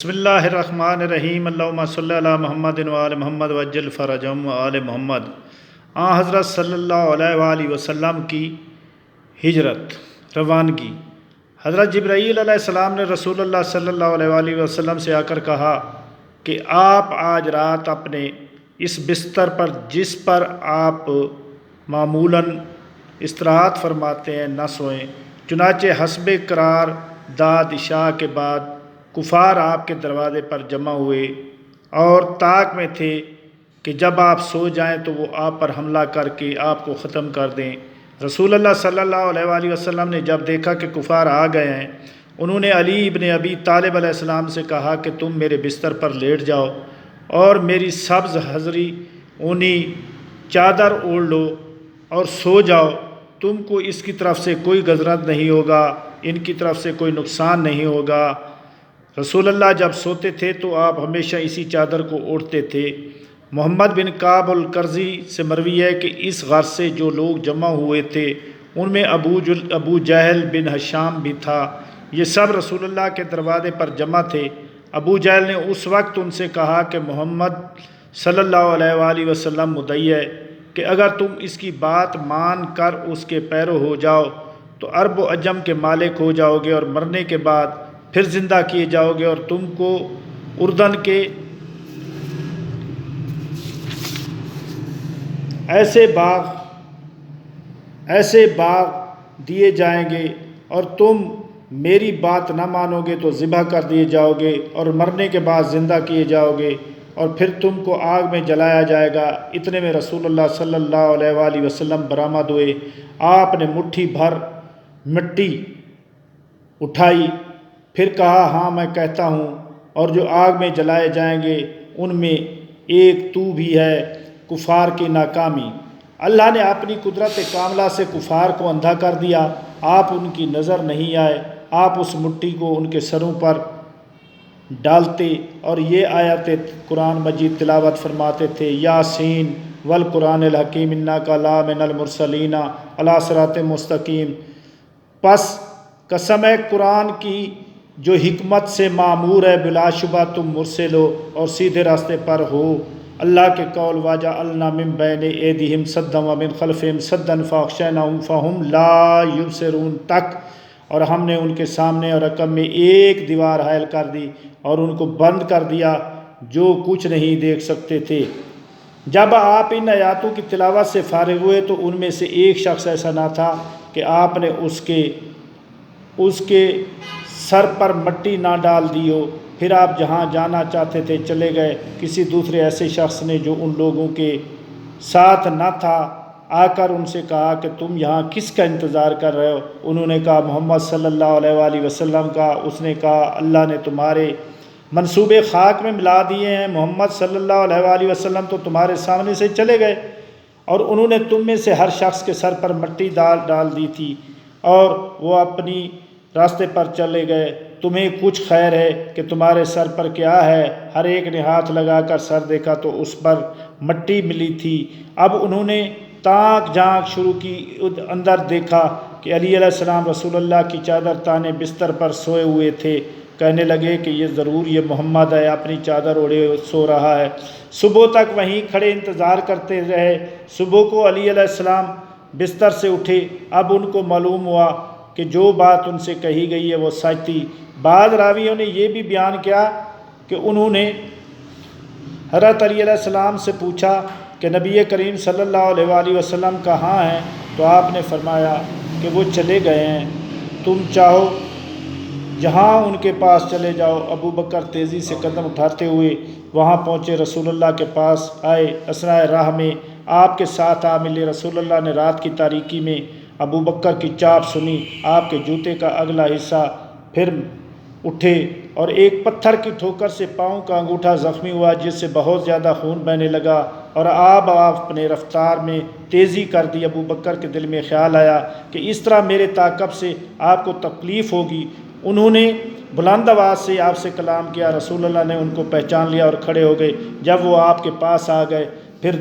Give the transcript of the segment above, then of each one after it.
بسم اللہ الرحمن الرحیم اللہم صلی علی محمد وآل محمد وعجل فرجہم وآل محمد۔ حضرت صلی اللہ علیہ وآلہ وسلم کی ہجرت روانگی۔ حضرت جبرائیل علیہ السلام نے رسول اللہ صلی اللہ علیہ وآلہ وسلم سے آ کر کہا کہ آپ آج رات اپنے اس بستر پر جس پر آپ معمولاً استراحت فرماتے ہیں نہ سوئیں۔ چنانچہ حسب قرار داد عشاء کے بعد کفار آپ کے دروازے پر جمع ہوئے اور طاق میں تھے کہ جب آپ سو جائیں تو وہ آپ پر حملہ کر کے آپ کو ختم کر دیں۔ رسول اللہ صلی اللہ علیہ وآلہ وسلم نے جب دیکھا کہ کفار آ گئے ہیں، انہوں نے علی ابن ابی طالب علیہ السلام سے کہا کہ تم میرے بستر پر لیٹ جاؤ اور میری سبز حضری اونی چادر اوڑھ لو اور سو جاؤ، تم کو اس کی طرف سے کوئی غضرت نہیں ہوگا، ان کی طرف سے کوئی نقصان نہیں ہوگا۔ رسول اللہ جب سوتے تھے تو آپ ہمیشہ اسی چادر کو اوڑھتے تھے۔ محمد بن کعب القرظی سے مروی ہے کہ اس غرض سے جو لوگ جمع ہوئے تھے ان میں ابو جہل بن ہشام بھی تھا۔ یہ سب رسول اللہ کے دروازے پر جمع تھے۔ ابو جہل نے اس وقت ان سے کہا کہ محمد صلی اللہ علیہ وآلہ وسلم مدعی ہے کہ اگر تم اس کی بات مان کر اس کے پیرو ہو جاؤ تو عرب و عجم کے مالک ہو جاؤ گے اور مرنے کے بعد پھر زندہ کیے جاؤ گے، اور تم کو اردن کے ایسے باغ دیے جائیں گے، اور تم میری بات نہ مانو گے تو ذبح کر دیے جاؤ گے اور مرنے کے بعد زندہ کیے جاؤ گے، اور پھر تم کو آگ میں جلایا جائے گا۔ اتنے میں رسول اللہ صلی اللہ علیہ وآلہ وسلم برآمد ہوئے۔ آپ نے مٹھی بھر مٹی اٹھائی، پھر کہا ہاں میں کہتا ہوں، اور جو آگ میں جلائے جائیں گے ان میں ایک تو بھی ہے، کفار کی ناکامی۔ اللہ نے اپنی قدرت کاملہ سے کفار کو اندھا کر دیا، آپ ان کی نظر نہیں آئے۔ آپ اس مٹی کو ان کے سروں پر ڈالتے اور یہ آیت قرآن مجید تلاوت فرماتے تھے، یاسین والقرآن الحکیم انک لمن المرسلین علی صراط مستقیم۔ پس قسم ہے قرآن کی جو حکمت سے معمور ہے، بلا شبہ تم مرسل ہو اور سیدھے راستے پر ہو۔ اللہ کے قول وَجَعَلْنَا مِن بَيْنِ أَيْدِيهِمْ سَدًّا وَمِن خَلْفِهِمْ سَدًّا فَأَغْشَيْنَاهُمْ فَهُمْ لَا يُبْصِرُونَ تک، اور ہم نے ان کے سامنے اور عقب میں ایک دیوار حائل کر دی اور ان کو بند کر دیا جو کچھ نہیں دیکھ سکتے تھے۔ جب آپ ان آیاتوں کی تلاوت سے فارغ ہوئے تو ان میں سے ایک شخص ایسا نہ تھا کہ آپ نے اس کے سر پر مٹی نہ ڈال دی ہو۔ پھر آپ جہاں جانا چاہتے تھے چلے گئے۔ کسی دوسرے ایسے شخص نے جو ان لوگوں کے ساتھ نہ تھا آ کر ان سے کہا کہ تم یہاں کس کا انتظار کر رہے ہو؟ انہوں نے کہا محمد صلی اللہ علیہ وآلہ وسلم کا۔ اس نے کہا اللہ نے تمہارے منصوبے خاک میں ملا دیے ہیں، محمد صلی اللہ علیہ وآلہ وسلم تو تمہارے سامنے سے چلے گئے، اور انہوں نے تم میں سے ہر شخص کے سر پر مٹی ڈال دی تھی اور وہ اپنی راستے پر چلے گئے۔ تمہیں کچھ خیر ہے کہ تمہارے سر پر کیا ہے؟ ہر ایک نے ہاتھ لگا کر سر دیکھا تو اس پر مٹی ملی تھی۔ اب انہوں نے تاک جھانک شروع کی، اندر دیکھا کہ علی علیہ السلام رسول اللہ کی چادر تانے بستر پر سوئے ہوئے تھے۔ کہنے لگے کہ یہ ضرور یہ محمد ہے، اپنی چادر اوڑھے سو رہا ہے۔ صبح تک وہیں کھڑے انتظار کرتے رہے۔ صبح کو علی علیہ السلام بستر سے اٹھے۔ اب ان کو معلوم ہوا کہ جو بات ان سے کہی گئی ہے وہ سچ تھی۔ بعض راویوں نے یہ بھی بیان کیا کہ انہوں نے حضرت علی علیہ السلام سے پوچھا کہ نبی کریم صلی اللہ علیہ وآلہ وسلم کہاں ہیں؟ تو آپ نے فرمایا کہ وہ چلے گئے ہیں، تم چاہو جہاں ان کے پاس چلے جاؤ۔ ابو بکر تیزی سے قدم اٹھاتے ہوئے وہاں پہنچے، رسول اللہ کے پاس آئے، اثناء راہ میں آپ کے ساتھ آ ملے۔ رسول اللہ نے رات کی تاریکی میں ابو بکر کی چاپ سنی، آپ کے جوتے کا اگلا حصہ پھر اٹھے اور ایک پتھر کی ٹھوکر سے پاؤں کا انگوٹھا زخمی ہوا جس سے بہت زیادہ خون بہنے لگا، اور آپ اپنے رفتار میں تیزی کر دی۔ ابو بکر کے دل میں خیال آیا کہ اس طرح میرے تعاقب سے آپ کو تکلیف ہوگی۔ انہوں نے بلند آواز سے آپ سے کلام کیا، رسول اللہ نے ان کو پہچان لیا اور کھڑے ہو گئے۔ جب وہ آپ کے پاس آ گئے پھر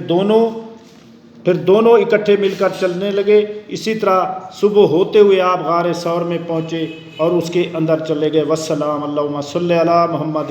دونوں اکٹھے مل کر چلنے لگے۔ اسی طرح صبح ہوتے ہوئے آپ غار ثور میں پہنچے اور اس کے اندر چلے گئے۔ والسلام، اللہم صلی علی محمد۔